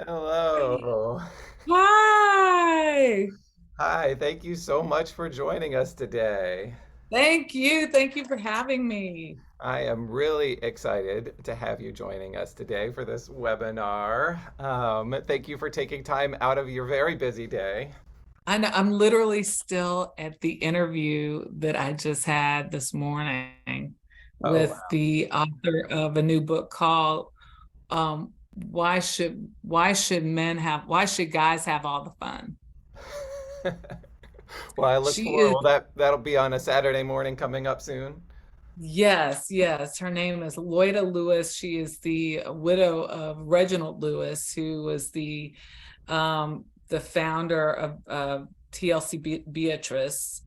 Hello. Hi. Hi, thank you so much for joining us today. Thank you. Thank you for having me. I am really excited to have you joining us today for this webinar. Thank you for taking time out of your very busy day. I know I'm literally still at the interview that I just had this morning Oh, with the author of a new book called why should guys have all the fun? wow. Well, I look She forward. is Well, that'll be on a Saturday morning coming up soon. yes. Her name is Loida Lewis. She is the widow of Reginald Lewis, who was the founder of TLC Beatrice,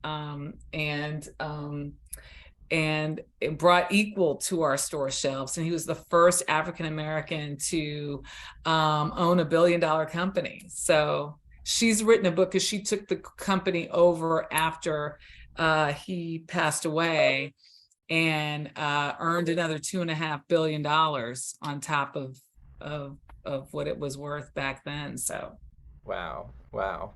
and it brought equal to our store shelves. And he was the first African American to own $1 billion company. So she's written a book because she took the company over after he passed away and earned another $2.5 billion on top of of what it was worth back then. So Wow. Wow.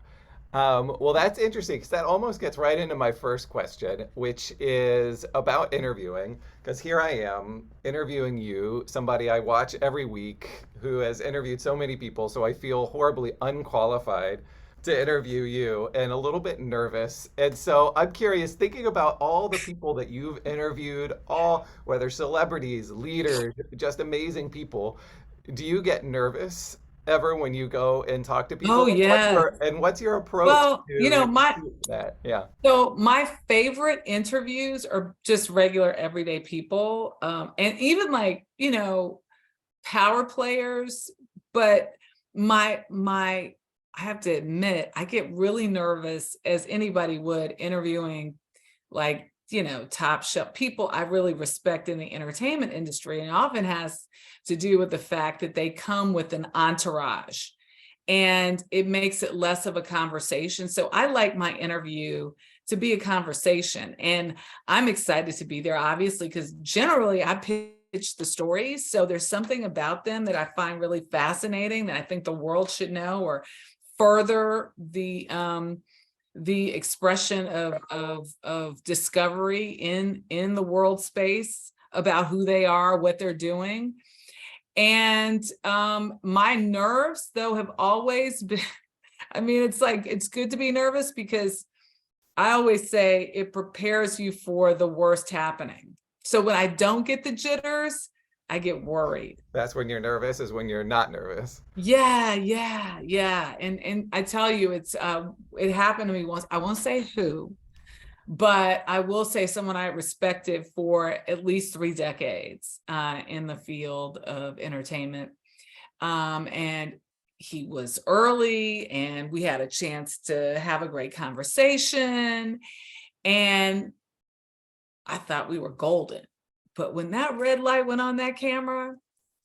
Well, that's interesting because that almost gets right into my first question, which is about interviewing. Because here I am interviewing you, somebody I watch every week who has interviewed so many people. So I feel horribly unqualified to interview you and a little bit nervous. And so I'm curious, thinking about all the people that you've interviewed, all whether celebrities, leaders, just amazing people, do you get nervous ever when you go and talk to oh people? yes. What's your approach Well, to that? Yeah. my favorite interviews are just regular everyday people, and even like power players. But my I have to admit, I get really nervous, as anybody would, interviewing like top shelf people I really respect in the entertainment industry, and it often has to do with the fact that they come with an entourage and it makes it less of a conversation. So I like my interview to be a conversation, and I'm excited to be there, obviously, because generally I pitch the stories. So there's something about them that I find really fascinating that I think the world should know, or further the expression of discovery in the world space about who they are, what they're doing. And my nerves, though, have always been, I mean, it's like, it's good to be nervous because I always say it prepares you for the worst happening. So when I don't get the jitters, I get worried. That's when you're nervous, is when you're not nervous. Yeah. And I tell you, it happened to me once. I won't say who, but I will say someone I respected for at least 3 decades in the field of entertainment. And he was early, and we had a chance to have a great conversation. And I thought we were golden. But when that red light went on that camera,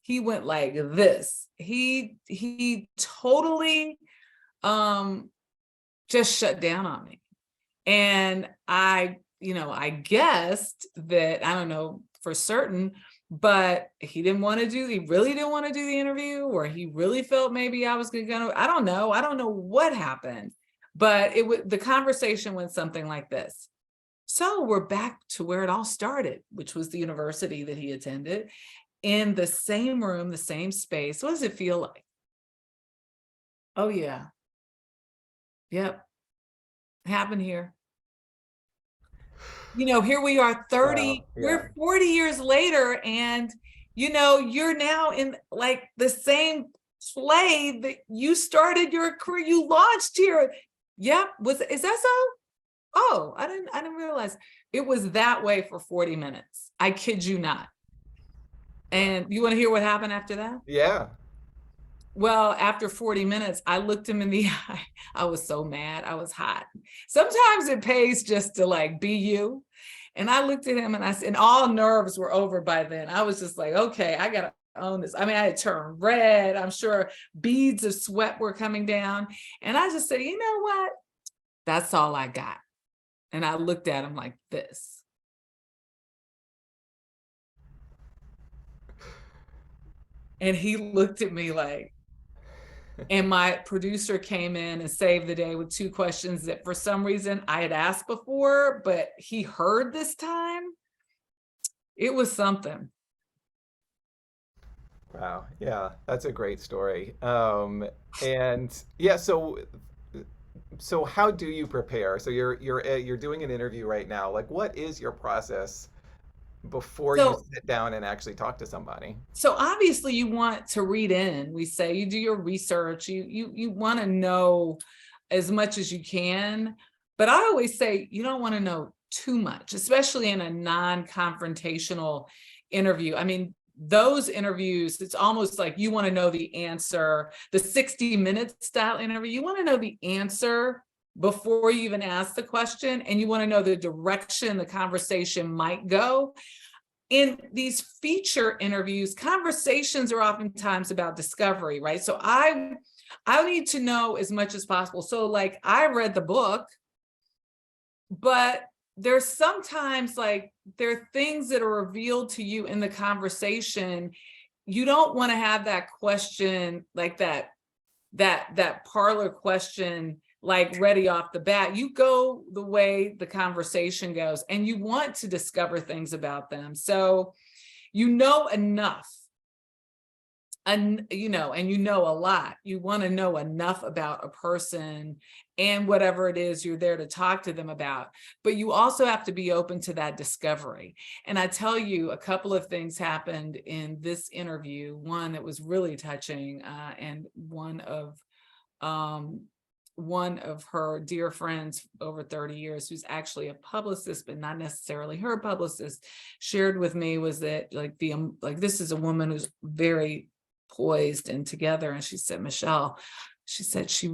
he went like this. He totally um just shut down on me. And I guessed that, I don't know for certain, but he really didn't want to do the interview, or he really felt maybe I was going to, I don't know. I don't know what happened, but the conversation went something like this. So we're back to where it all started, which was the university that he attended, in the same room, the same space. What does it feel like? Oh yeah. Yep. Happened here. Here we are Wow. Yeah. we're 40 years later, and you're now in like the same play that you started your career, you launched here. Yep. Is that so? Oh, I didn't realize it was that way for 40 minutes. I kid you not. Wow. And you want to hear what happened after that? Yeah. Well, after 40 minutes, I looked him in the eye. I was so mad. I was hot. Sometimes it pays just to like be you. And I looked at him and I said, and all nerves were over by then. I was just like, okay, I got to own this. I mean, I had turned red. I'm sure beads of sweat were coming down. And I just said, you know what? That's all I got. And I looked at him like this. And he looked at me like, And my producer came in and saved the day with two questions that for some reason I had asked before, but he heard this time. It was something. Wow. Yeah, that's a great story. And yeah, so how do you prepare? So you're doing an interview right now. Like, what is your process before you So sit down and actually talk to somebody? so obviously you want to read in. We say you do your research. You want to know as much as you can. But I always say you don't want to know too much, especially in a non-confrontational interview. I mean, those interviews, it's almost like you want to know the answer. The 60-minute style interview, you want to know the answer before you even ask the question, and you want to know the direction the conversation might go. In these feature interviews, conversations are oftentimes about discovery, right? So I need to know as much as possible. So like I read the book, but there's sometimes like there are things that are revealed to you in the conversation. You don't want to have that question like that parlor question like ready off the bat. You go the way the conversation goes, and you want to discover things about them. So you know enough, and you know a lot. You want to know enough about a person and whatever it is you're there to talk to them about. But you also have to be open to that discovery. And I tell you, a couple of things happened in this interview. One that was really touching, and one of her dear friends over 30 years, who's actually a publicist, but not necessarily her publicist, shared with me was that like this is a woman who's very poised and together. And she said, Michelle, she said she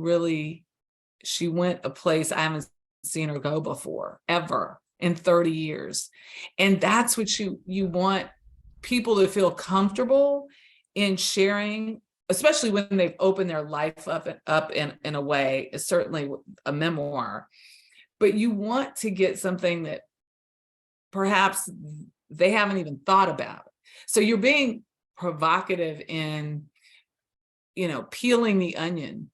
went a place I haven't seen her go before, ever in 30 years. And that's what you want people to feel comfortable in sharing, especially when they've opened their life up in a way, certainly a memoir. But you want to get something that perhaps they haven't even thought about. So you're being provocative in, peeling the onion,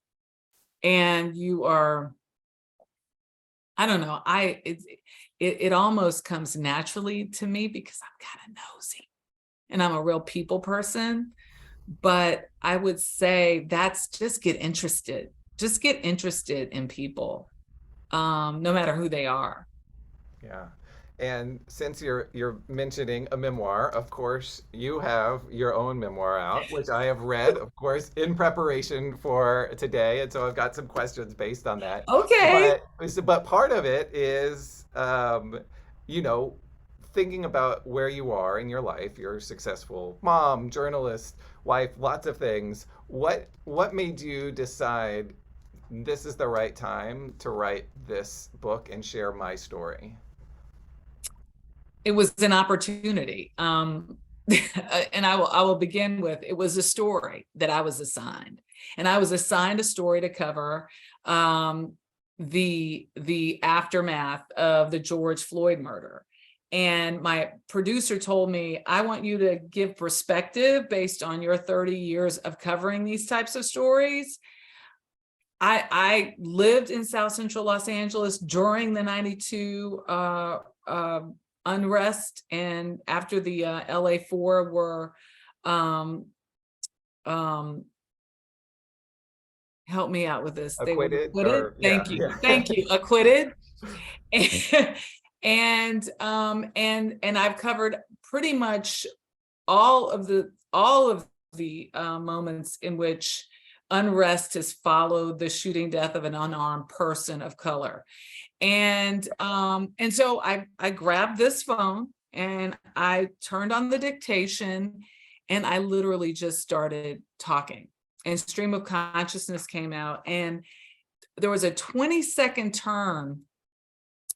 and you are, I don't know, it almost comes naturally to me because I'm kind of nosy and I'm a real people person. But I would say that's just get interested. Just get interested in people, no matter who they are. Yeah. And since you're mentioning a memoir, of course, you have your own memoir out, which I have read, of course, in preparation for today, and so I've got some questions based on that. Okay. But part of it is, you know, thinking about where you are in your life. You're a successful mom, journalist, wife, lots of things. What made you decide this is the right time to write this book and share my story? It was an opportunity. And I will begin with, it was a story that I was assigned, and I was assigned a story to cover the aftermath of the George Floyd murder. And my producer told me, I want you to give perspective based on your 30 years of covering these types of stories. I lived in South Central Los Angeles during the 92 unrest, and after the LA 4 were um, um, help me out with this. They were Acquitted acquitted. or yeah, yeah. Thank you, acquitted. And I've covered pretty much all of the moments in which unrest has followed the shooting death of an unarmed person of color. And so I grabbed this phone and I turned on the dictation, and I literally just started talking, and stream of consciousness came out, and there was a 20-second turn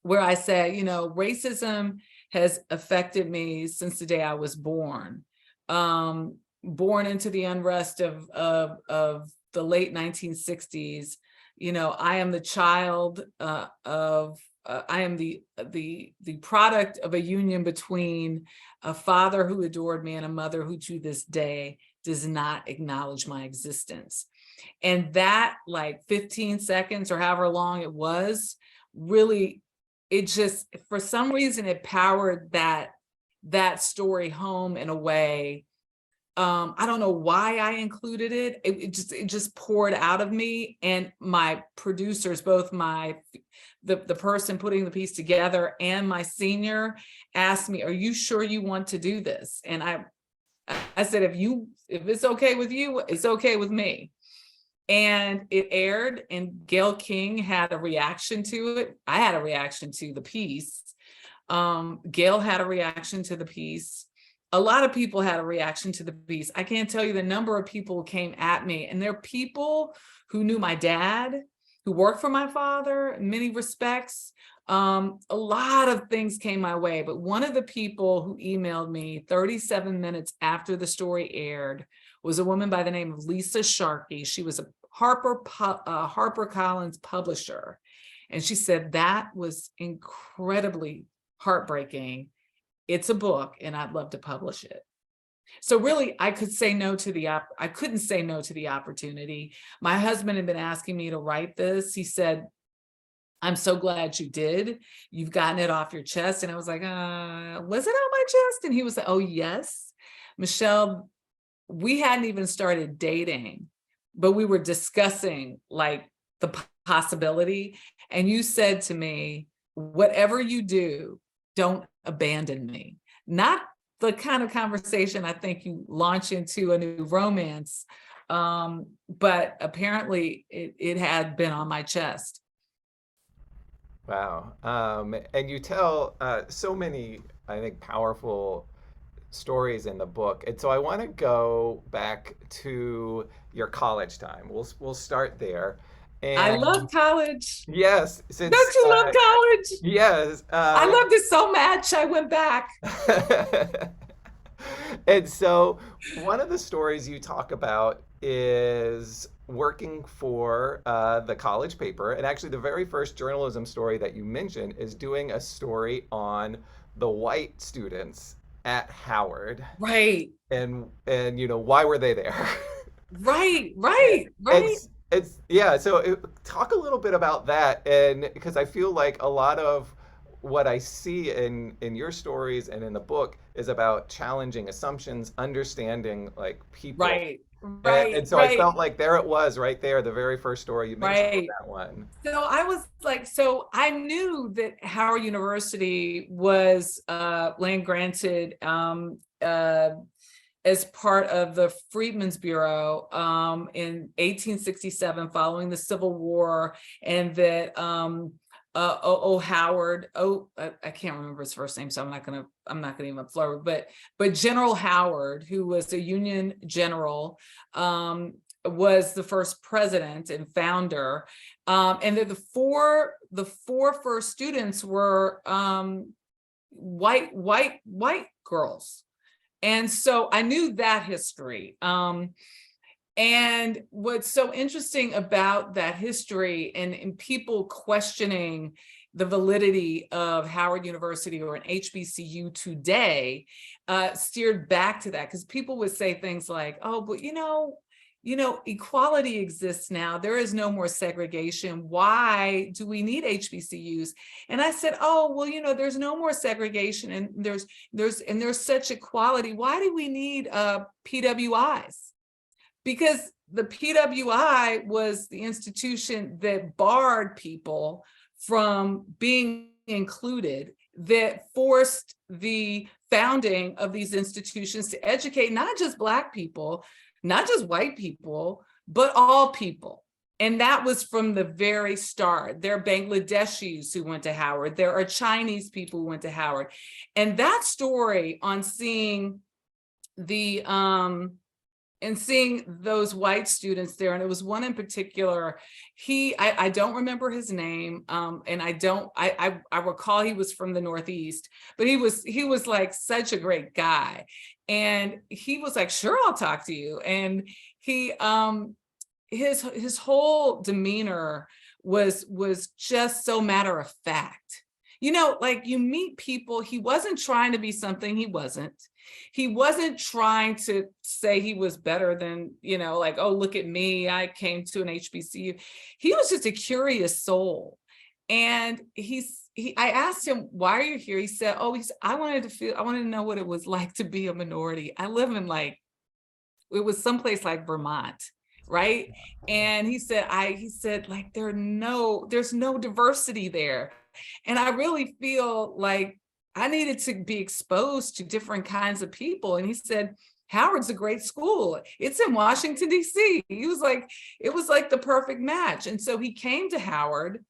where I said, racism has affected me since the day I was born. Born into the unrest of the late 1960s. I am the child I am the product of a union between a father who adored me and a mother who to this day does not acknowledge my existence. And that like 15 seconds or however long it was, really, it just, for some reason, it powered that story home in a way. I don't know why I included it. It just poured out of me. And my producers, both the person putting the piece together and my senior, asked me, "Are you sure you want to do this?" And I said, if it's okay with you, it's okay with me. And it aired, and Gail King had a reaction to it. I had a reaction to the piece. Gail had a reaction to the piece. A lot of people had a reaction to the piece. I can't tell you the number of people who came at me, and they're people who knew my dad, who worked for my father in many respects. A lot of things came my way, but one of the people who emailed me 37 minutes after the story aired was a woman by the name of Lisa Sharkey. She was a HarperCollins publisher. And she said, "That was incredibly heartbreaking. It's a book and I'd love to publish it." So really, I couldn't say no to the opportunity. My husband had been asking me to write this. He said, "I'm so glad you did. You've gotten it off your chest." And I was like, was it on my chest? And he was like, "Oh, yes. Michelle, we hadn't even started dating, but we were discussing like the possibility. And you said to me, whatever you do, don't abandon me." Not the kind of conversation I think you launch into a new romance, but apparently it had been on my chest. Wow. And you tell so many, I think, powerful stories in the book. And so I want to go back to your college time. We'll start there. I And love college. yes, since Don't you love college? yes, I loved it so much. I went back. and so one of the stories you talk about is working for the college paper. And actually, the very first journalism story that you mentioned is doing a story on the white students at Howard, Right, and why were they there? right, right, right. It's yeah. So talk a little bit about that, and because I feel like a lot of what I see in your stories and in the book is about challenging assumptions, understanding like people, Right, and right, so I right, felt like there it was right there, the very first story you mentioned was right. that one. So I was like, so I knew that Howard University was land granted as part of the Freedmen's Bureau in 1867, following the Civil War, and that Howard, I can't remember his first name, so I'm not gonna even flirt, but General Howard, who was a Union general, was the first president and founder, and that the four first students were white girls. And so I knew that history. And what's so interesting about that history, and people questioning the validity of Howard University or an HBCU today, steered back to that, because people would say things like, "Oh, but equality exists now. There is no more segregation. Why do we need HBCUs?" And I said, "Oh, well, there's no more segregation, and there's such equality. Why do we need PWIs?" Because the PWI was the institution that barred people from being included, that forced the founding of these institutions to educate not just Black people, not just white people, but all people. And that was from the very start. There are Bangladeshis who went to Howard. There are Chinese people who went to Howard. And that story on seeing those white students there, and it was one in particular, I don't remember his name, and I recall he was from the Northeast, but he was like such a great guy. And he was like, "Sure, I'll talk to you." And he his whole demeanor was just so matter of fact. Like, you meet people, he wasn't trying to be something he wasn't. He wasn't trying to say he was better than, like, oh, look at me, I came to an HBCU. He was just a curious soul. And I asked him, why are you here? He said, I wanted to know what it was like to be a minority. I live in it was someplace like Vermont, right? And he said, like, there's no diversity there. And I really feel like I needed to be exposed to different kinds of people. And he said, Howard's a great school. It's in Washington, D.C. He was like, it was like the perfect match. And so he came to Howard.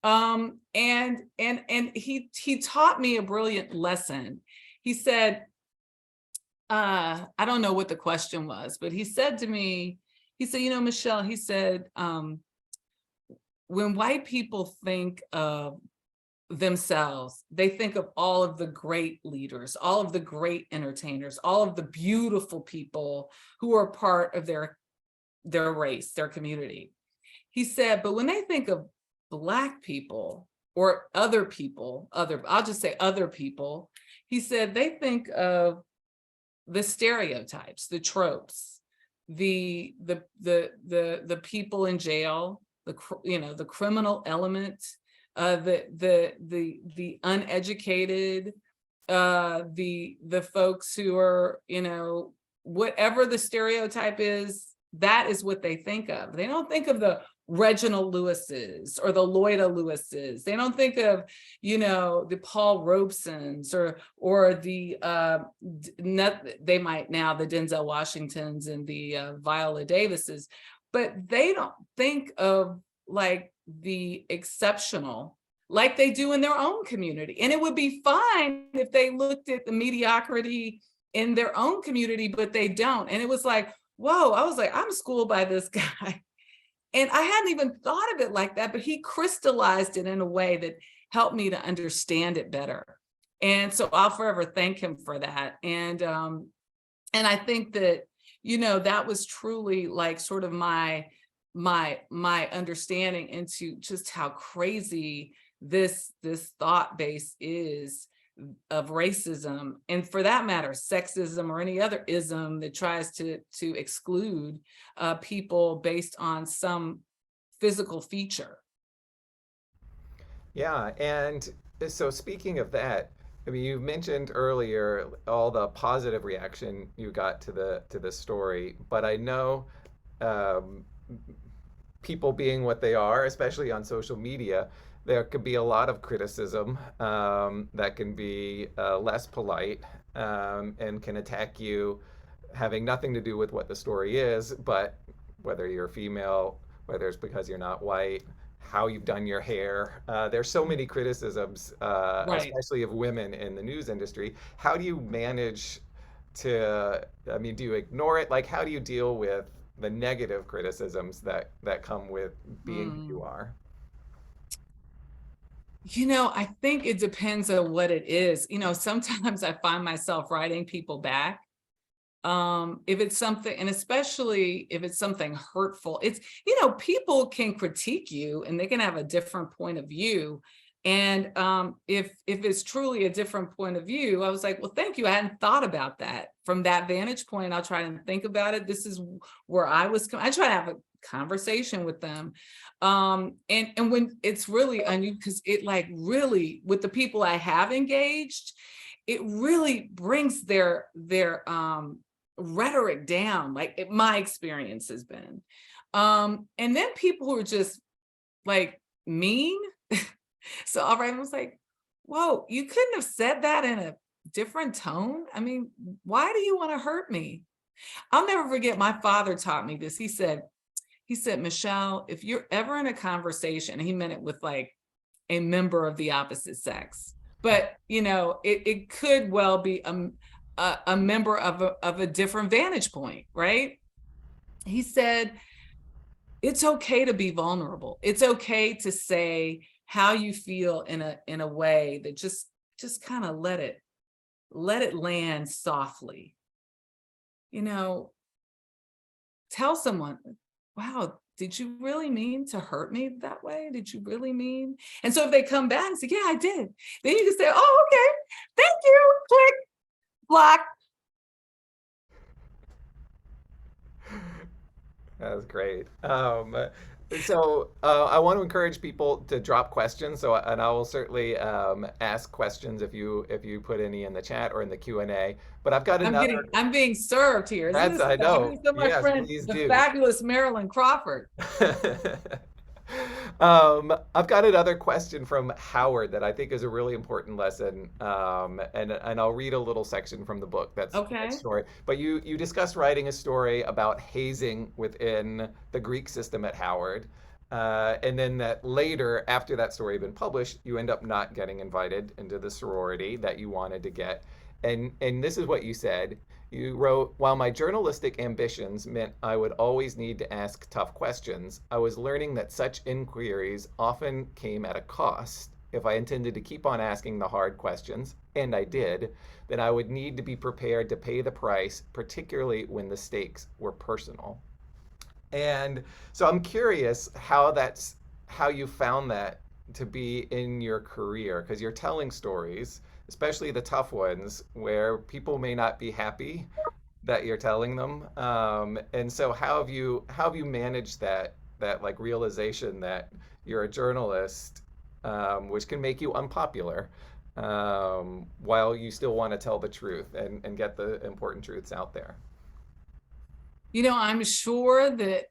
And he taught me a brilliant lesson. He said, I don't know what the question was, but he said to me, Michelle, he said, when white people think of themselves, they think of all of the great leaders, all of the great entertainers, all of the beautiful people who are part of their race, their community. He said, but when they think of Black people or other people, I'll just say other people, he said they think of the stereotypes, the tropes, the people in jail, the criminal element, the uneducated, the folks who are, whatever the stereotype is, that is what they think of. They don't think of the Reginald Lewis's or the Loida Lewis's. They don't think of, the Paul Robesons or the they might now, the Denzel Washingtons and the Viola Davises, but they don't think of like the exceptional like they do in their own community. And it would be fine if they looked at the mediocrity in their own community, but they don't. And it was like, whoa, I was like, I'm schooled by this guy. And I hadn't even thought of it like that, but he crystallized it in a way that helped me to understand it better. And so I'll forever thank him for that. And I think that, that was truly like sort of my understanding into just how crazy this thought base is of racism, and for that matter, sexism or any other ism that tries to exclude people based on some physical feature. Yeah, and so speaking of that, I mean, you mentioned earlier all the positive reaction you got to the story, but I know um, people being what they are, especially on social media, there could be a lot of criticism that can be less polite and can attack you, having nothing to do with what the story is, but whether you're female, whether it's because you're not white, how you've done your hair. There's so many criticisms, Right. especially of women in the news industry. How do you manage to, I mean, do you ignore it? Like, how do you deal with the negative criticisms that come with being who you Mm. are? I think it depends on what it is. Sometimes I find myself writing people back. If it's something, and especially if it's something hurtful, it's, people can critique you and they can have a different point of view. And if it's truly a different point of view, I was like, well, thank you. I hadn't thought about that from that vantage point. I'll try and think about it. This is where I try to have a conversation with them. And when it's really unusual, because it like really, with the people I have engaged, it really brings their rhetoric down, like my experience has been. And then people who are just like mean. So all right, I was like, whoa, you couldn't have said that in a different tone. I mean, why do you want to hurt me? I'll never forget, my father taught me this. He said, Michelle, if you're ever in a conversation, and he meant it with like a member of the opposite sex, but it could well be a member of a different vantage point, right? He said, it's okay to be vulnerable. It's okay to say how you feel in a way that just kind of let it land softly. Tell someone, wow, did you really mean to hurt me that way? Did you really mean? And so if they come back and say, yeah, I did, then you can say, oh, okay, thank you, click, block. That's great. I want to encourage people to drop questions. And I will certainly ask questions if you put any in the chat or in the Q&A. But I've got another. I'm being served here. Isn't That's this I know. fabulous? So my Yes, friend, please the do. fabulous Marilyn Crawford. I've got another question from Howard that I think is a really important lesson, and I'll read a little section from the book. That's that Okay. story. But you discussed writing a story about hazing within the Greek system at Howard, and then that later, after that story had been published, you end up not getting invited into the sorority that you wanted to get. And this is what you said. You wrote, while my journalistic ambitions meant I would always need to ask tough questions, I was learning that such inquiries often came at a cost. If I intended to keep on asking the hard questions, and I did, then I would need to be prepared to pay the price, particularly when the stakes were personal. And so I'm curious how you found that to be in your career, because you're telling stories, especially the tough ones, where people may not be happy that you're telling them. And so how have you managed that like realization that you're a journalist, which can make you unpopular, while you still want to tell the truth and get the important truths out there? I'm sure that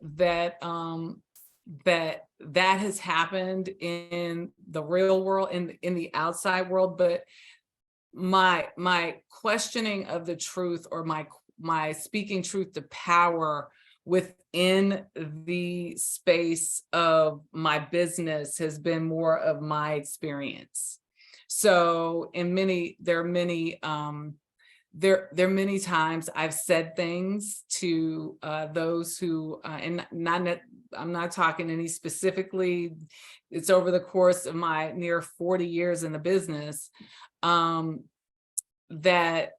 has happened in the real world, in the outside world, but my questioning of the truth, or my speaking truth to power within the space of my business has been more of my experience. So there are many times I've said things to those who, and I'm not talking any specifically. It's over the course of my near 40 years in the business, that I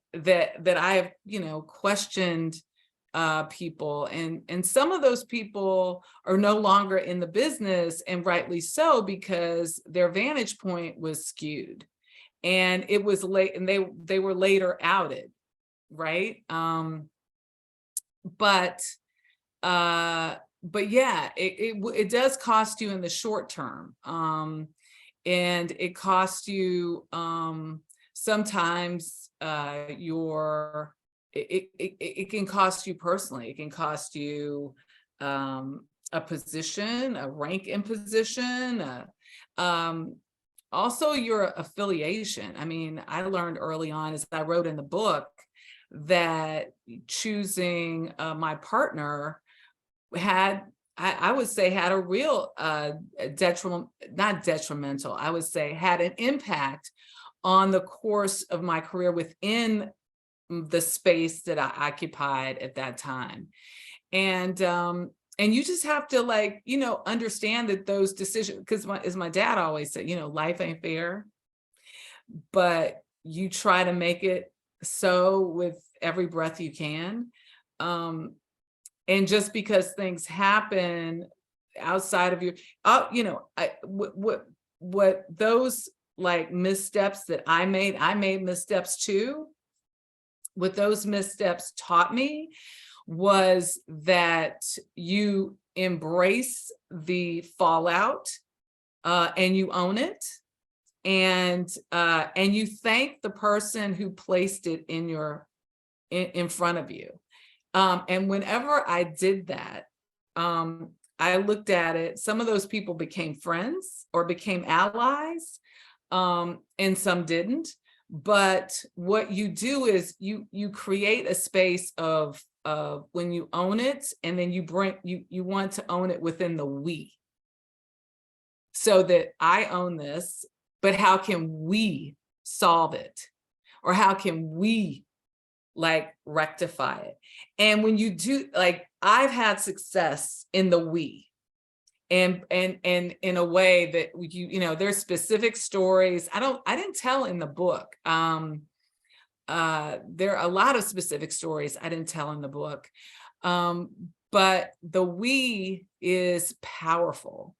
have, questioned people, and some of those people are no longer in the business, and rightly so, because their vantage point was skewed, and it was late, and they were later outed, right? But yeah, it does cost you in the short term, and it costs you sometimes it can cost you personally. It can cost you a position, a rank in position, also your affiliation. I mean, I learned early on, as I wrote in the book, that choosing my partner had, I would say, had a real not detrimental, I would say had an impact on the course of my career within the space that I occupied at that time. And you just have to, like, understand that those decisions, because as my dad always said, life ain't fair, but you try to make it so with every breath you can. And just because things happen outside of your, what those like missteps that I made missteps too. What those missteps taught me was that you embrace the fallout, and you own it, and you thank the person who placed it in front of you. And whenever I did that, I looked at it. Some of those people became friends or became allies, and some didn't. But what you do is you create a space of when you own it, and then you want to own it within the we. So that I own this, but how can we solve it? Or how can we like rectify it? And when you do, like, I've had success in the we, and in a way that there's specific stories I didn't tell in the book. There are a lot of specific stories I didn't tell in the book, but the we is powerful.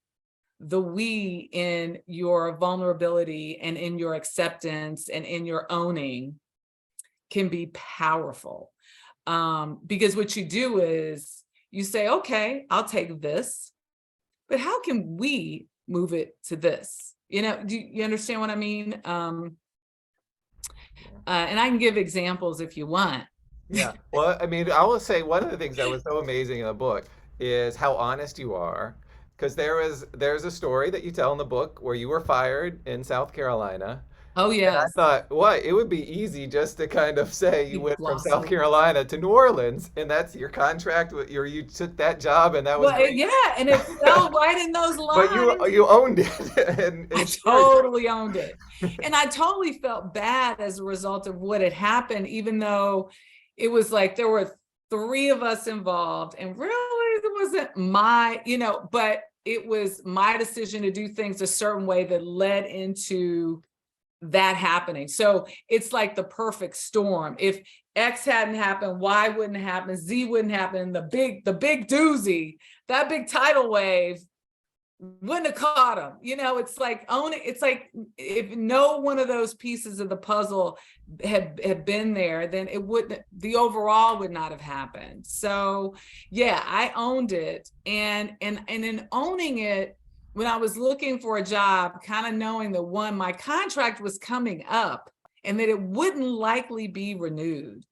The we in your vulnerability and in your acceptance and in your owning can be powerful, because what you do is you say, okay, I'll take this, but how can we move it to this? Do you understand what I mean? Yeah. And I can give examples if you want. Yeah. Well, I mean, I will say one of the things that was so amazing in the book is how honest you are. Because there's a story that you tell in the book where you were fired in South Carolina. Oh, And I yes. thought, what? It would be easy just to kind of say you You went from South glossy. Carolina to New Orleans, and that's your contract with you took that job, and that was Well, great. yeah, and it fell right in those But you lines. you owned it, I and sure. totally owned it. And I totally felt bad as a result of what had happened, even though it was like there were three of us involved, and really it wasn't but it was my decision to do things a certain way that led into that happening. So it's like the perfect storm. If X hadn't happened, Y wouldn't happen, Z wouldn't happen. The big doozy, that big tidal wave wouldn't have caught him. It's like own it. It's like if no one of those pieces of the puzzle had been there, then the overall would not have happened. So yeah, I owned it. And in owning it, when I was looking for a job, kind of knowing that my contract was coming up and that it wouldn't likely be renewed.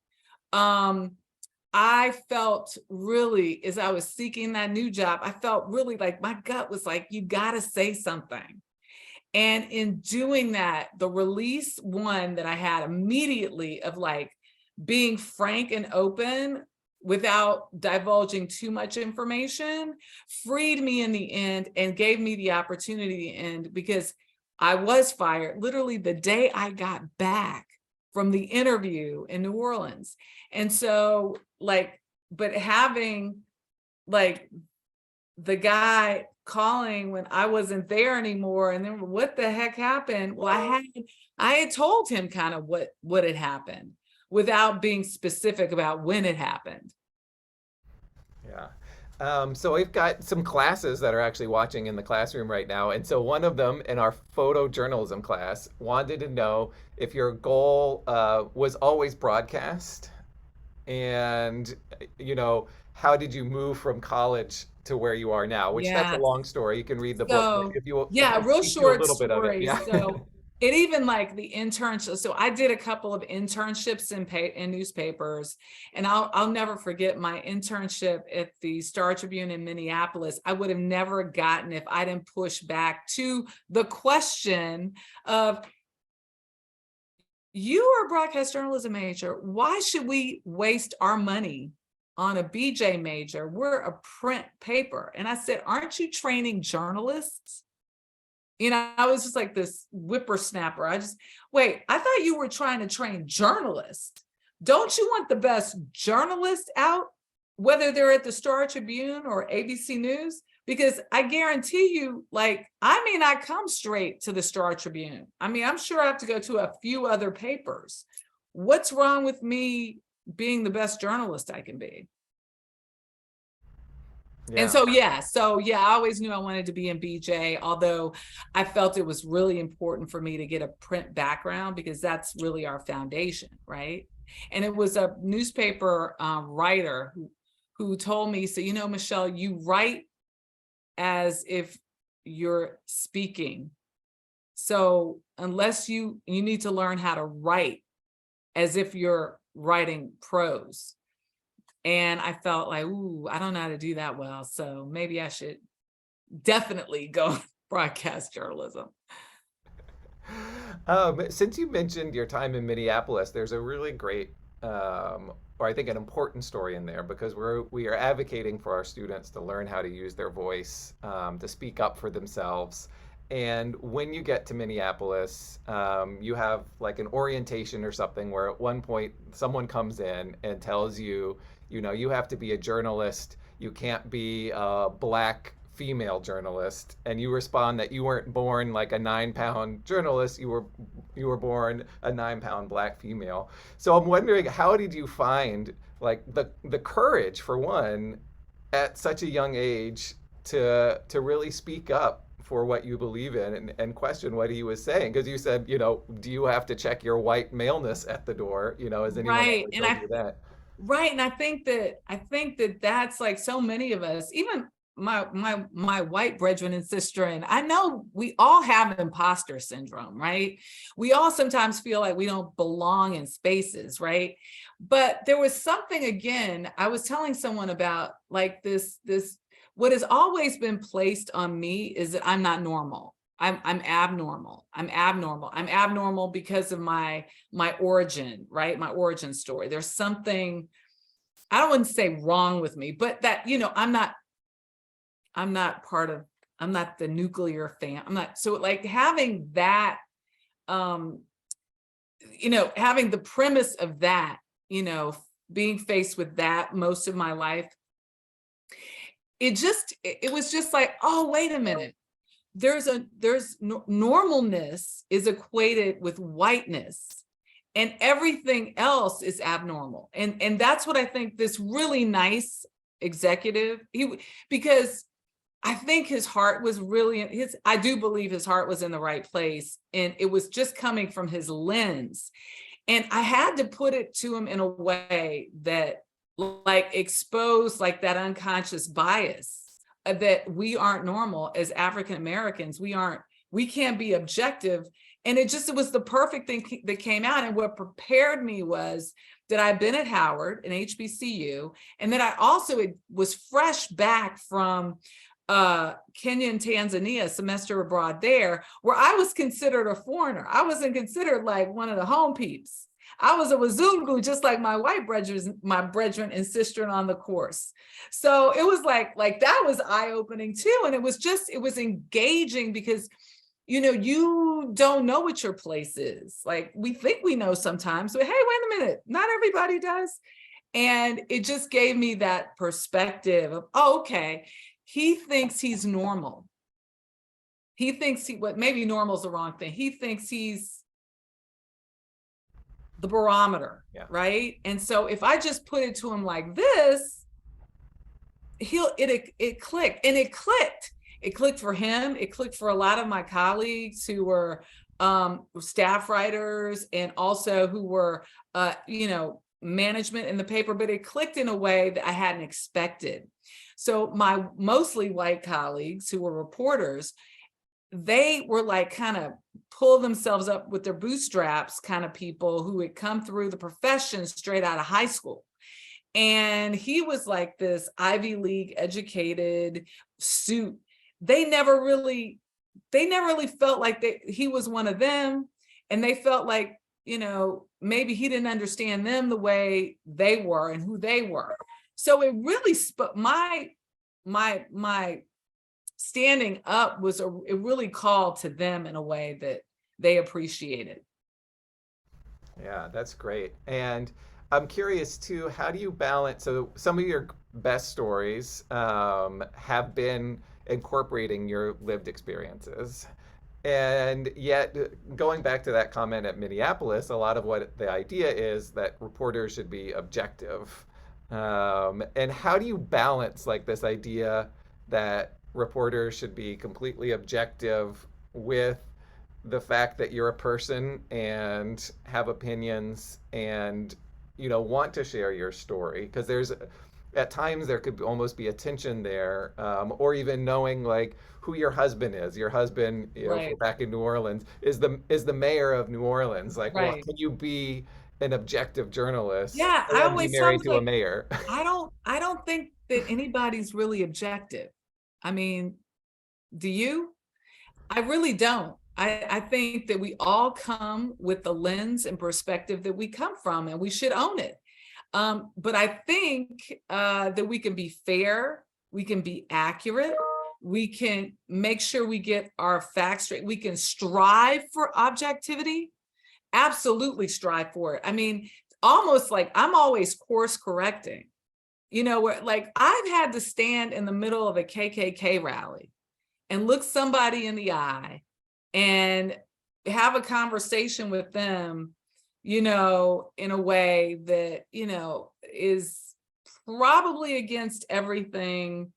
I felt really, as I was seeking that new job, I felt really like my gut was like, you got to say something. And in doing that, the release one that I had immediately of like being frank and open without divulging too much information freed me in the end and gave me the opportunity to end, because I was fired literally the day I got back from the interview in New Orleans. And so but having like the guy calling when I wasn't there anymore, and then what the heck happened? Well, I had told him kind of what had happened without being specific about when it happened. Yeah. So we've got some classes that are actually watching in the classroom right now. And so one of them in our photojournalism class wanted to know if your goal was always broadcast, and, how did you move from college to where you are now, which that's a Yeah. long story. You can read the book, but So if yeah, you real speak to a short little bit of it. story. Yeah. So it even like the internship. So I did a couple of internships in newspapers, and I'll never forget my internship at the Star Tribune in Minneapolis. I would have never gotten if I didn't push back to the question of, you are a broadcast journalism major. Why should we waste our money on a BJ major? We're a print paper. And I said, aren't you training journalists? I was just like this whippersnapper. I thought you were trying to train journalists. Don't you want the best journalists out, whether they're at the Star Tribune or ABC News? Because I guarantee you, like, I may not come straight to the Star Tribune. I mean, I'm sure I have to go to a few other papers. What's wrong with me being the best journalist I can be? And Yeah. so yeah, I always knew I wanted to be in BJ, although I felt it was really important for me to get a print background, because that's really our foundation, right? And it was a newspaper writer who told me, so, Michelle, you write as if you're speaking. So unless you need to learn how to write as if you're writing prose. And I felt like, ooh, I don't know how to do that well. So maybe I should definitely go broadcast journalism. Since you mentioned your time in Minneapolis, there's a really great, or I think an important story in there, because we are advocating for our students to learn how to use their voice, to speak up for themselves. And when you get to Minneapolis, you have like an orientation or something where at one point someone comes in and tells you, you have to be a journalist. You can't be a black female journalist, and you respond that you weren't born like a 9-pound journalist. You were born a 9-pound black female. So I'm wondering, how did you find like the courage, for one, at such a young age to really speak up for what you believe in, and question what he was saying? Because you said, do you have to check your white maleness at the door? Has anyone Right. ever And told you that? Right. And I think that that's like so many of us, even my white brethren and sister, and I know we all have imposter syndrome, right? We all sometimes feel like we don't belong in spaces, right? But there was something, again, I was telling someone about, like, this what has always been placed on me is that I'm not normal. I'm abnormal. I'm abnormal because of my origin, right? My origin story. There's something, I don't want to say wrong with me, but that, I'm not part of, I'm not the nuclear fam. I'm not, so like having that, um, having the premise of that, being faced with that most of my life, it was just like, oh, wait a minute. Normalness is equated with whiteness, and everything else is abnormal. And that's what I think this really nice executive, because I think his heart was really I do believe his heart was in the right place, and it was just coming from his lens. And I had to put it to him in a way that, like, exposed like that unconscious bias, that we aren't normal as African Americans. We can't be objective. And it was the perfect thing that came out. And what prepared me was that I'd been at Howard and HBCU, and that I also was fresh back from Kenya and Tanzania, semester abroad there, where I was considered a foreigner. I wasn't considered like one of the home peeps. I was a Wazungu, just like my white brethren, and sister on the course. So it was like that was eye-opening too. And it was engaging, because you don't know what your place is. Like, we think we know sometimes, but hey, wait a minute, not everybody does. And it just gave me that perspective of, oh, okay, he thinks he's normal. He thinks maybe normal is the wrong thing. He thinks he's the barometer, Yeah. right? And so if I just put it to him like this, it clicked, and it clicked. It clicked for him. It clicked for a lot of my colleagues who were staff writers, and also who were, management in the paper, but it clicked in a way that I hadn't expected. So my mostly white colleagues who were reporters, they were like kind of pull themselves up with their bootstraps kind of people who had come through the profession straight out of high school. And he was like this Ivy League educated suit. They never really felt like he was one of them. And they felt like, maybe he didn't understand them the way they were and who they were. So it really my standing up it really called to them in a way that they appreciated. Yeah, that's great. And I'm curious too, how do you balance? So some of your best stories have been incorporating your lived experiences. And yet, going back to that comment at Minneapolis, a lot of what the idea is that reporters should be objective. And how do you balance like this idea that reporters should be completely objective with the fact that you're a person and have opinions and want to share your story? Because there's at times there could almost be a tension there, or even knowing like who your husband is. Your husband, if we're Right, back in New Orleans, is the mayor of New Orleans. Like, well, right. can you be an objective journalist Yeah, and I then be always tell them, married to a like, mayor? I don't think that anybody's really objective. I mean, do you? I really don't. I think that we all come with the lens and perspective that we come from, and we should own it. But I think that we can be fair, we can be accurate, we can make sure we get our facts straight, we can strive for objectivity, absolutely strive for it. I mean, almost like I'm always course correcting, where like I've had to stand in the middle of a KKK rally and look somebody in the eye and have a conversation with them, in a way that, is probably against everything.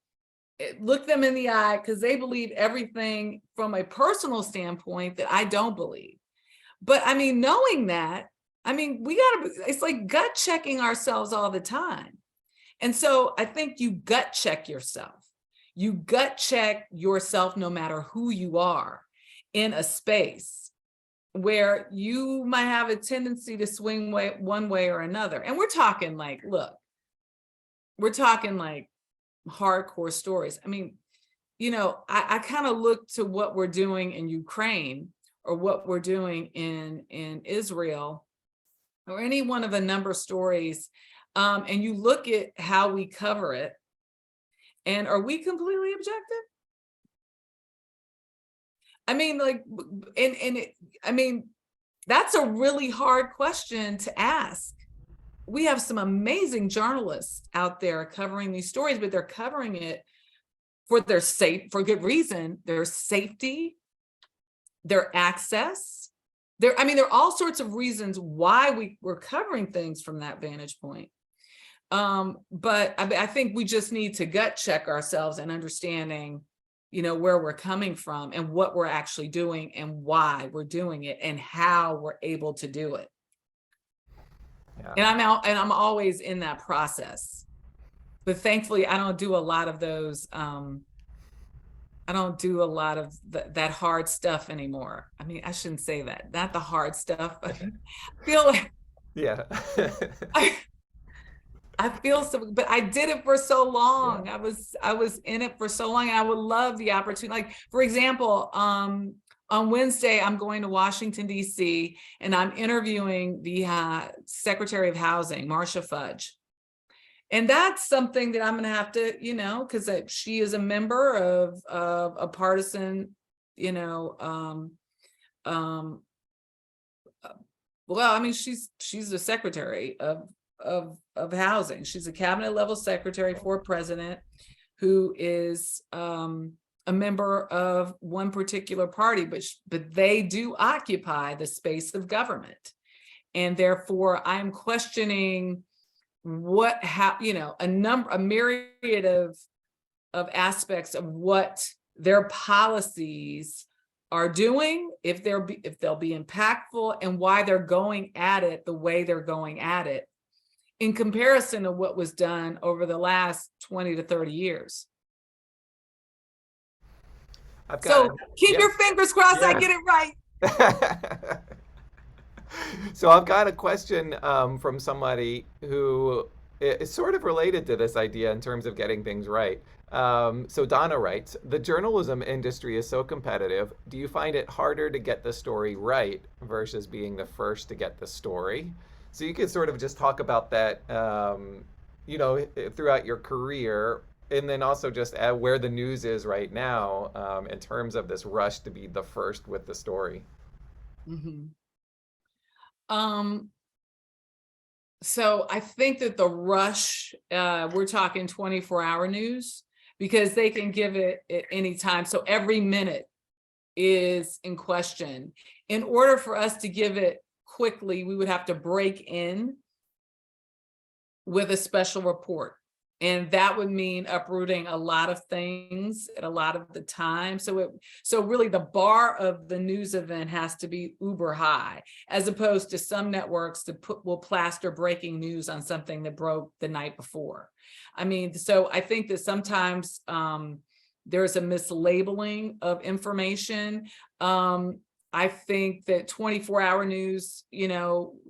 Look them in the eye because they believe everything from a personal standpoint that I don't believe. But I mean, knowing that, I mean, it's like gut checking ourselves all the time. And so I think you gut check yourself. You gut check yourself no matter who you are in a space where you might have a tendency to swing one way or another. And we're talking like, look, we're talking like hardcore stories. I mean, I kind of look to what we're doing in Ukraine or what we're doing in Israel or any one of a number of stories, and you look at how we cover it, and are we completely objective? I mean, like, I mean, that's a really hard question to ask. We have some amazing journalists out there covering these stories, but they're covering it for good reason, their safety, their access. There are all sorts of reasons why we're covering things from that vantage point. But I think we just need to gut check ourselves and understanding, where we're coming from and what we're actually doing and why we're doing it and how we're able to do it. Yeah. And I'm always in that process. But thankfully, I don't do a lot of those. I don't do a lot of that hard stuff anymore. I mean, I shouldn't say that. Not the hard stuff. I feel like Yeah. I feel so, but I did it for so long. Yeah. I was in it for so long. And I would love the opportunity. Like, for example, on Wednesday, I'm going to Washington, D.C., and I'm interviewing the Secretary of Housing, Marcia Fudge. And that's something that I'm going to have to, because she is a member of a partisan, well, I mean, she's the secretary of housing. She's a cabinet level secretary for a president who is a member of one particular party, but they do occupy the space of government. And therefore, I'm questioning a myriad of aspects of what their policies are doing, if they'll be impactful, and why they're going at it the way they're going at it in comparison to what was done over the last 20 to 30 years. Keep your fingers crossed. Yeah. I get it right. So I've got a question from somebody who is sort of related to this idea in terms of getting things right. So Donna writes, the journalism industry is so competitive. Do you find it harder to get the story right versus being the first to get the story? So you could sort of just talk about that, throughout your career, and then also just where the news is right now in terms of this rush to be the first with the story. Mm-hmm. So I think that the rush, we're talking 24-hour news, because they can give it at any time. So every minute is in question. In order for us to give it quickly, we would have to break in with a special report. And that would mean uprooting a lot of things at a lot of the time. So really the bar of the news event has to be uber high, as opposed to some networks that will plaster breaking news on something that broke the night before. I mean, so I think that sometimes there's a mislabeling of information. I think that 24-hour news,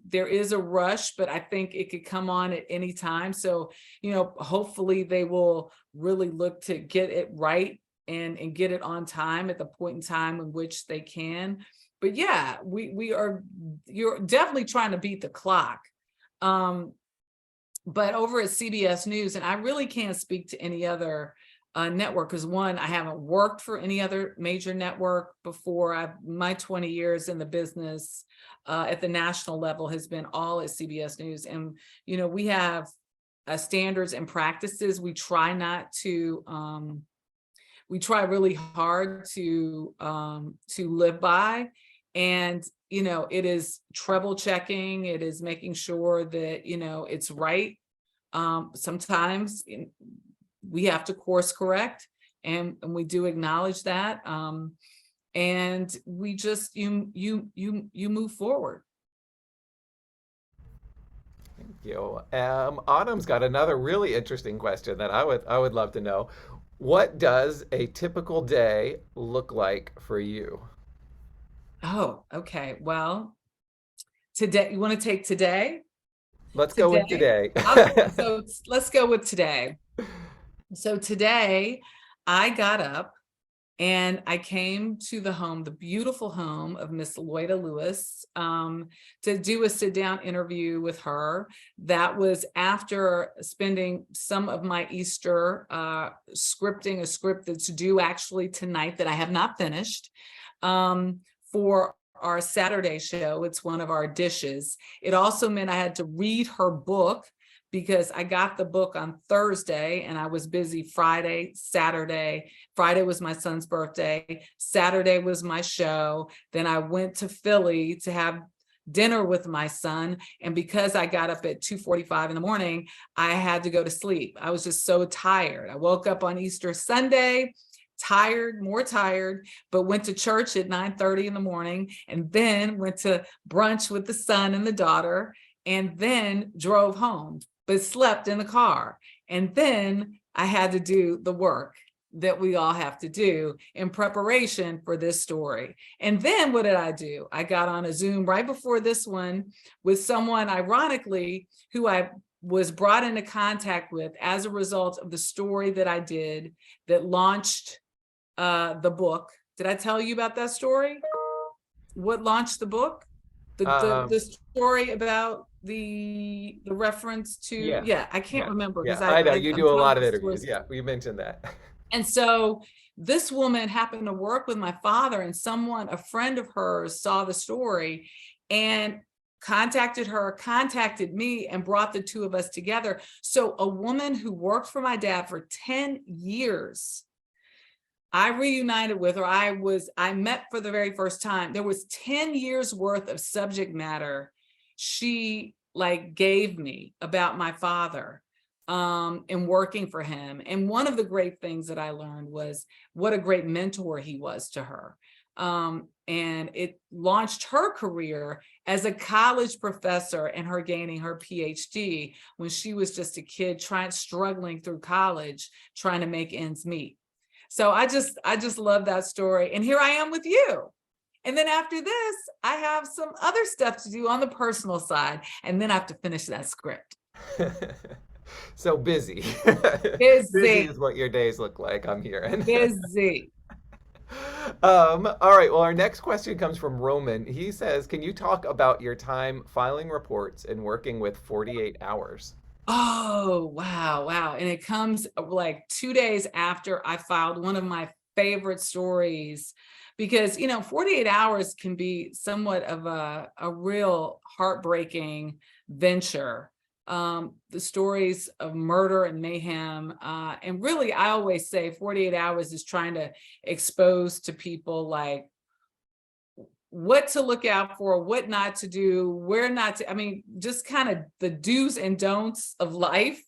there is a rush, but I think it could come on at any time. So, hopefully they will really look to get it right and get it on time at the point in time in which they can. But yeah, you're definitely trying to beat the clock. But over at CBS News, and I really can't speak to any other network, because one, I haven't worked for any other major network before. My 20 years in the business at the national level has been all at CBS News. And, we have standards and practices. We try really hard to live by. And, it is treble checking. It is making sure that, it's right. Sometimes we have to course correct, and we do acknowledge that. And we just, you move forward. you. Autumn's got another really interesting question that I would love to know. What does a typical day look like for you? Oh, okay. Well, today, you want to take today? Let's go with Today, today. let's go with today. So today I got up and I came to the home, the beautiful home of Miss Loida Lewis, to do a sit down interview with her. That was after spending some of my Easter scripting a script that's due actually tonight that I have not finished, for our Saturday show. It's one of our dishes. It also meant I had to read her book because I got the book on Thursday and I was busy Friday, Saturday. Friday was my son's birthday. Saturday was my show. Then I went to Philly to have dinner with my son. And because I got up at 2:45 in the morning, I had to go to sleep. I was just so tired. I woke up on Easter Sunday, tired, more tired, but went to church at 9:30 in the morning and then went to brunch with the son and the daughter and then drove home, but slept in the car. And then I had to do the work that we all have to do in preparation for this story. And then what did I do? I got on a Zoom right before this one with someone, ironically, who I was brought into contact with as a result of the story that I did that launched the book. Did I tell you about that story? What launched the book? The story about the reference to, Yeah, yeah, I can't yeah, remember because yeah. I know you I'm do a telling lot of this interviews. story. Yeah, we mentioned that. And so this woman happened to work with my father, and someone, a friend of hers, saw the story and contacted me and brought the two of us together. So a woman who worked for my dad for 10 years, I reunited with her. I met for the very first time. There was 10 years worth of subject matter she like gave me about my father, and working for him. And one of the great things that I learned was what a great mentor he was to her. And it launched her career as a college professor and her gaining her PhD when she was just a kid struggling through college, trying to make ends meet. So I just love that story. And here I am with you. And then after this, I have some other stuff to do on the personal side. And then I have to finish that script. So busy. Busy Busy, is what your days look like, I'm hearing. busy. All right. Well, our next question comes from Roman. He says, "Can you talk about your time filing reports and working with 48 hours?" Oh, wow, wow. And it comes like 2 days after I filed one of my favorite stories because, 48 hours can be somewhat of a real heartbreaking venture. The stories of murder and mayhem. And really, I always say 48 hours is trying to expose to people like what to look out for, what not to do, where not to, I mean, just kind of the do's and don'ts of life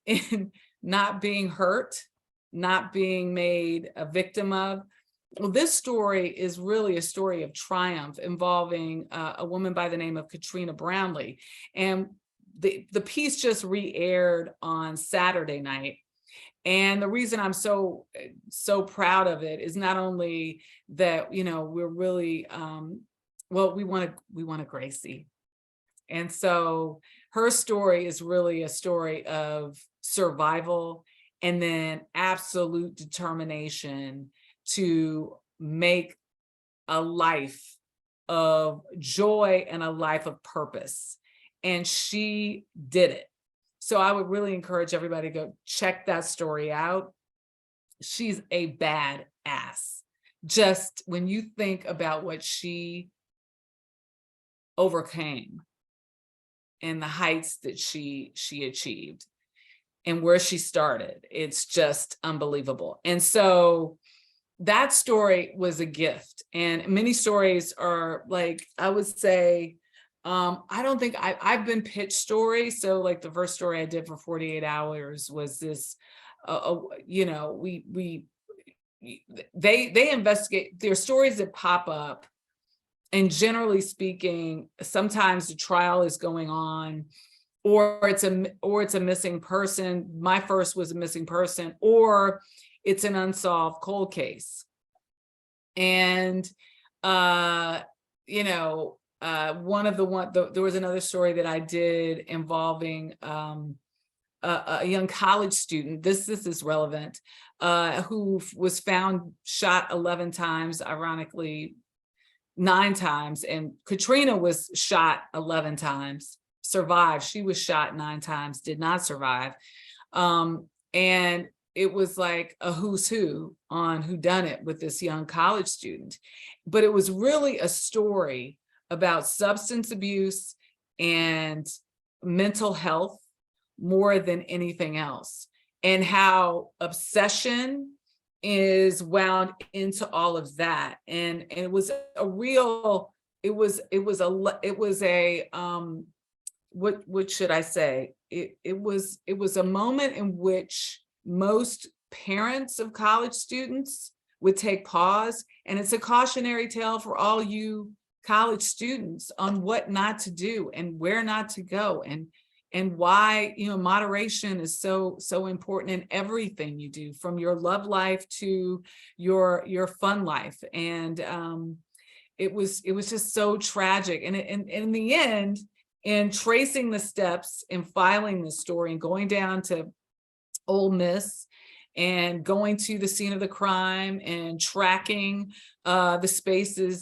and not being hurt, not being made a victim of. Well, this story is really a story of triumph involving a woman by the name of Katrina Brownlee. And the piece just re-aired on Saturday night. And the reason I'm so proud of it is not only that, we're really, well, we want a Gracie. And so her story is really a story of survival and then absolute determination to make a life of joy and a life of purpose. And she did it. So I would really encourage everybody to go check that story out. She's a badass. Just when you think about what she overcame and the heights that she achieved and where she started, it's just unbelievable. And so that story was a gift. And many stories are like, I would say, I don't think I've been pitched stories. So like the first story I did for 48 hours was this, they investigate, there are stories that pop up. And generally speaking, sometimes the trial is going on or it's a missing person. My first was a missing person, or it's an unsolved cold case. And there was another story that I did involving a young college student. This is relevant, who was found shot 11 times, ironically 9 times, and Katrina was shot 11 times, survived. She was shot 9 times, did not survive. And it was like a who's who on whodunit with this young college student. But it was really a story about substance abuse and mental health more than anything else, and how obsession is wound into all of that. And it was a real, what should I say? It was a moment in which most parents of college students would take pause. And it's a cautionary tale for all you college students on what not to do and where not to go, and why, moderation is so important in everything you do, from your love life to your fun life. And it was just so tragic. And in the end, in tracing the steps and filing this story and going down to Ole Miss and going to the scene of the crime and tracking the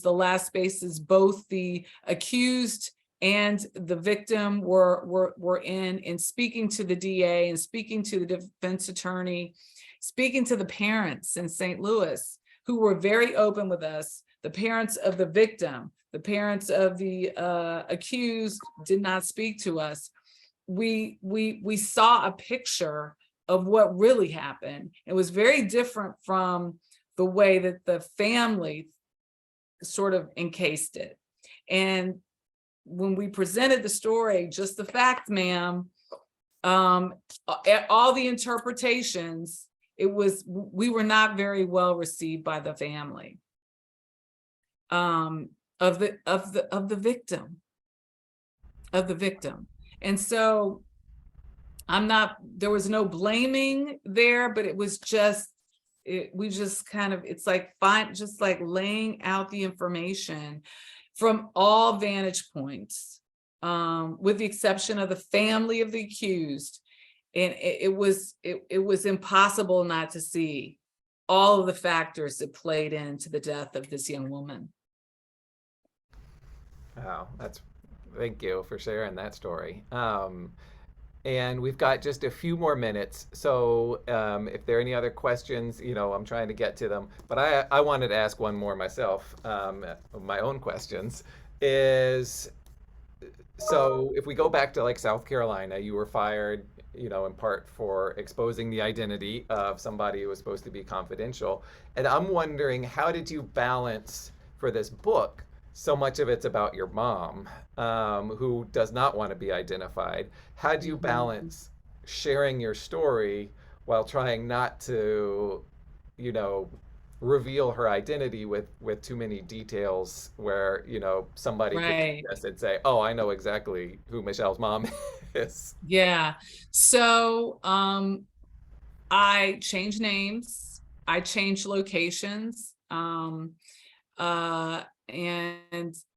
last spaces, both the accused and the victim were in, and speaking to the DA and speaking to the defense attorney, speaking to the parents in St. Louis, who were very open with us. The parents of the victim, the parents of the accused did not speak to us. We saw a picture of what really happened. It was very different from the way that the family sort of encased it. And when we presented the story, just the facts, ma'am, all the interpretations, we were not very well received by the family of the victim. And so there was no blaming there, but it was just, it's like laying out the information from all vantage points, with the exception of the family of the accused. And it was impossible not to see all of the factors that played into the death of this young woman. Wow, thank you for sharing that story. And we've got just a few more minutes. So if there are any other questions, I'm trying to get to them. But I wanted to ask one more myself, my own questions. So if we go back to like South Carolina, you were fired, in part for exposing the identity of somebody who was supposed to be confidential. And I'm wondering, how did you balance for this book? So much of it's about your mom, who does not want to be identified. How do you balance sharing your story while trying not to, reveal her identity with too many details where, somebody Right. could guess and say, oh, I know exactly who Michelle's mom is. Yeah. So I changed names, I changed locations, and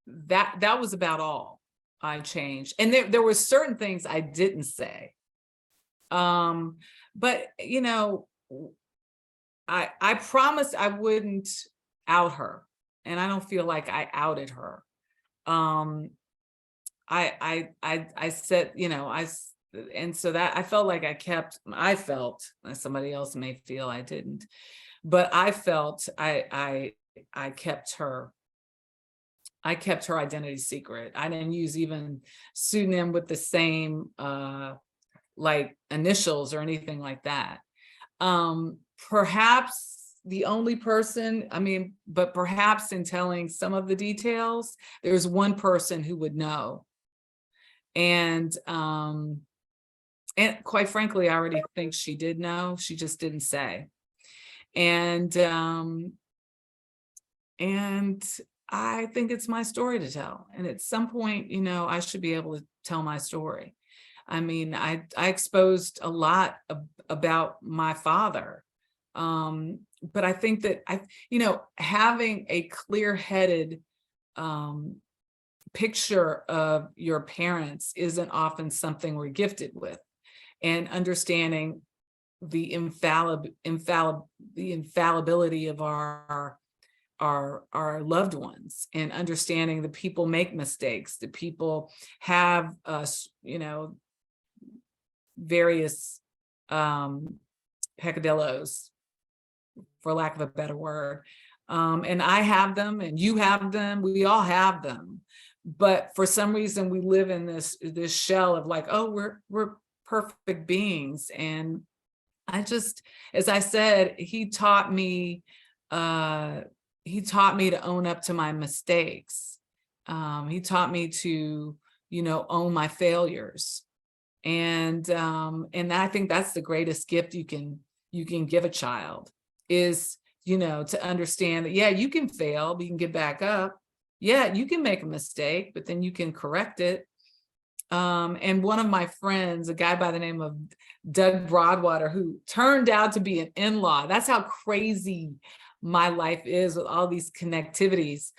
that was about all I changed. And there were certain things I didn't say. But I promised I wouldn't out her, and I don't feel like I outed her. I said, and so that I felt like I felt, somebody else may feel I didn't, but I felt I kept her identity secret. I didn't use even pseudonym with the same like initials or anything like that. Perhaps the only person, but perhaps in telling some of the details, there's one person who would know. And quite frankly, I already think she did know, she just didn't say. And I think it's my story to tell. And at some point, I should be able to tell my story. I mean, I exposed a lot about my father. But I think that having a clear-headed picture of your parents isn't often something we're gifted with, and understanding the infallibility of our loved ones, and understanding that people make mistakes, that people have various peccadillos, for lack of a better word. And I have them, and you have them, we all have them. But for some reason we live in this shell of like, oh, we're perfect beings. And as I said, he taught me to own up to my mistakes. He taught me to, own my failures. And I think that's the greatest gift you can give a child, is, to understand that, yeah, you can fail, but you can get back up. Yeah, you can make a mistake, but then you can correct it. And one of my friends, a guy by the name of Doug Broadwater, who turned out to be an in-law. That's how crazy my life is with all these connectivities.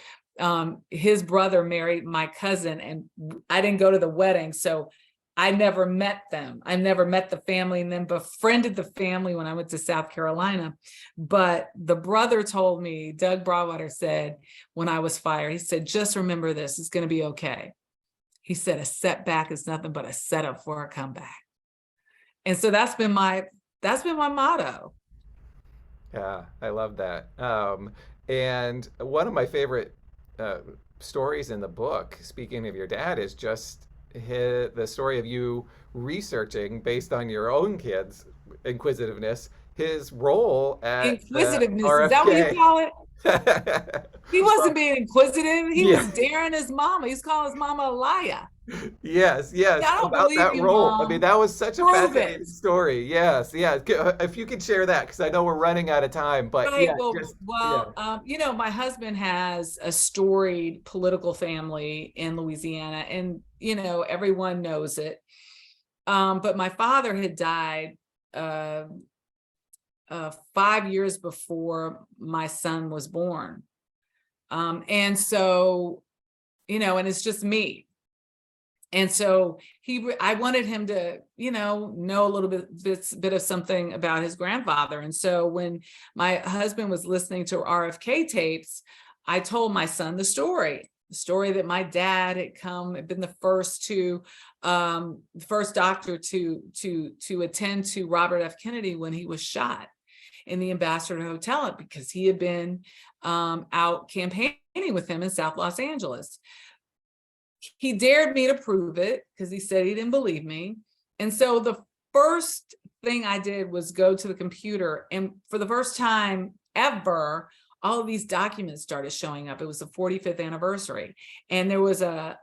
His brother married my cousin, and I didn't go to the wedding, so I never met them. I never met the family, and then befriended the family when I went to South Carolina. But the brother told me, Doug Broadwater said, when I was fired, he said, just remember this, it's going to be okay. He said, a setback is nothing but a setup for a comeback. And so that's been my motto. Yeah, I love that. And one of my favorite stories in the book, speaking of your dad, is just the story of you researching, based on your own kids' inquisitiveness, his role at the Inquisitiveness, is that what you RFK. call it? He wasn't being inquisitive. He Yeah. was daring his mama. He's calling his mama a liar. Yes, Yeah, yes, I don't about believe that you, role. I mean, Mom. that was such a Prove it. fascinating story. Yes, yeah. If you could share that, because I know we're running out of time, but Right. yeah, Well, just yeah. my husband has a storied political family in Louisiana, and everyone knows it. But my father had died 5 years before my son was born. And so, and it's just me. And so I wanted him to, know a little bit of something about his grandfather. And so when my husband was listening to RFK tapes, I told my son the story that my dad had been the first doctor to attend to Robert F. Kennedy when he was shot in the Ambassador Hotel, because he had been out campaigning with him in South Los Angeles. He dared me to prove it, because he said he didn't believe me. And so the first thing I did was go to the computer, and for the first time ever, all of these documents started showing up. It was the 45th anniversary. And there was a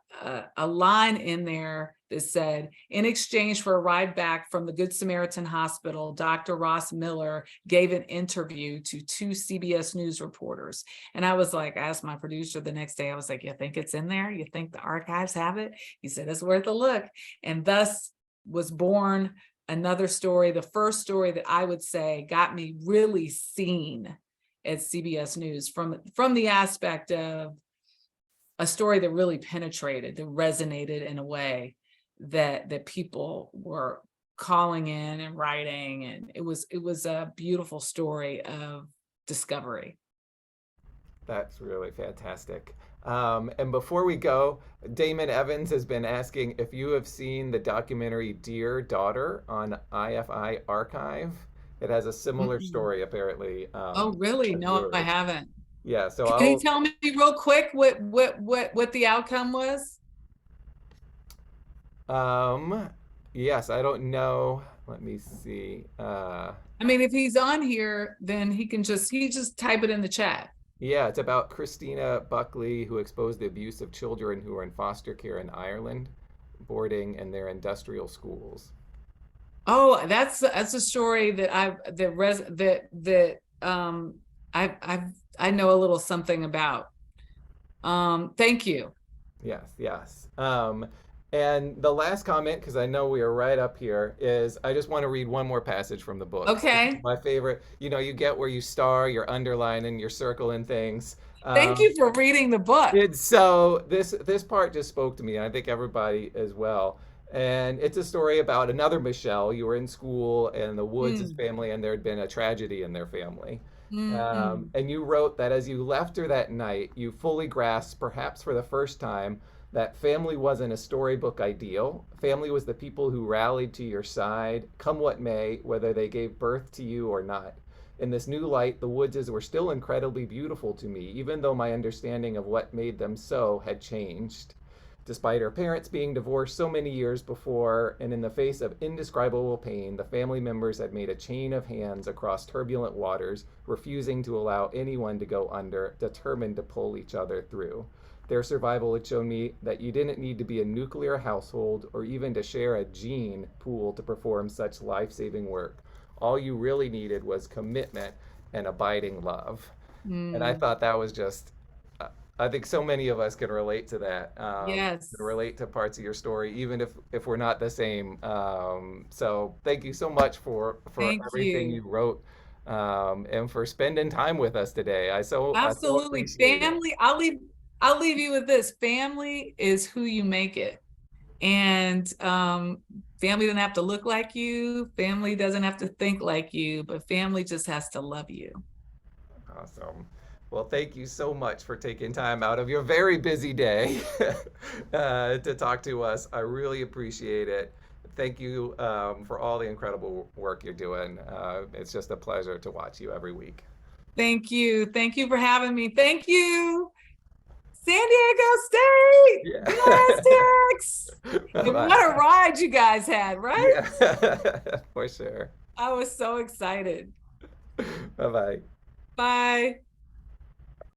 line in there that said, in exchange for a ride back from the Good Samaritan Hospital, Dr. Ross Miller gave an interview to 2 CBS News reporters. And I was like, I asked my producer the next day, I was like, you think it's in there? You think the archives have it? He said, it's worth a look. And thus was born another story, the first story that I would say got me really seen at CBS News, from the aspect of a story that really penetrated, that resonated in a way that people were calling in and writing, and it was a beautiful story of discovery. That's really fantastic. And before we go, Damon Evans has been asking if you have seen the documentary Dear Daughter on IFI Archive. It has a similar Mm-mm. story, apparently, Oh, really? as No, I yours. haven't. Yeah, so Can you tell me real quick what the outcome was? um, yes, I don't know. Let me see. I mean, if he's on here, then he just type it in the chat. Yeah, it's about Christina Buckley, who exposed the abuse of children who were in foster care in Ireland, boarding in their industrial schools. Oh, that's a story that I know a little something about. Thank you. Yes, yes. And the last comment, because I know we are right up here, is I just want to read one more passage from the book. Okay. My favorite, you get where you star, you're underlining, you're circling things. Thank Um, you for reading the book. it's so this part just spoke to me, and I think everybody as well. And it's a story about another Michelle. You were in school, and the Woods' Mm, family, and there had been a tragedy in their family. mm, And you wrote that as you left her that night, you fully grasped, perhaps for the first time, that family wasn't a storybook ideal. Family was the people who rallied to your side, come what may, whether they gave birth to you or not. In this new light, the Woodses were still incredibly beautiful to me, even though my understanding of what made them so had changed. Despite her parents being divorced so many years before, and in the face of indescribable pain, the family members had made a chain of hands across turbulent waters, refusing to allow anyone to go under, determined to pull each other through. Their survival had shown me that you didn't need to be a nuclear household or even to share a gene pool to perform such life saving work. All you really needed was commitment and abiding love. And I mm. thought that was just, I think so many of us can relate to that, can Yes. relate to parts of your story, even if we're not the same. So thank you so much for Thank everything you. you wrote, and for spending time with us today. I so Absolutely. appreciate it. Family, I'll leave you with this. Family is who you make it. And family doesn't have to look like you. Family doesn't have to think like you, but family just has to love you. Awesome. Well, thank you so much for taking time out of your very busy day to talk to us. I really appreciate it. Thank you for all the incredible work you're doing. It's just a pleasure to watch you every week. Thank you. Thank you for having me. Thank you. San Diego State. Yeah. Go Aztecs. And Bye-bye. what a ride you guys had, right? Yeah, for sure. I was so excited. Bye bye. Bye.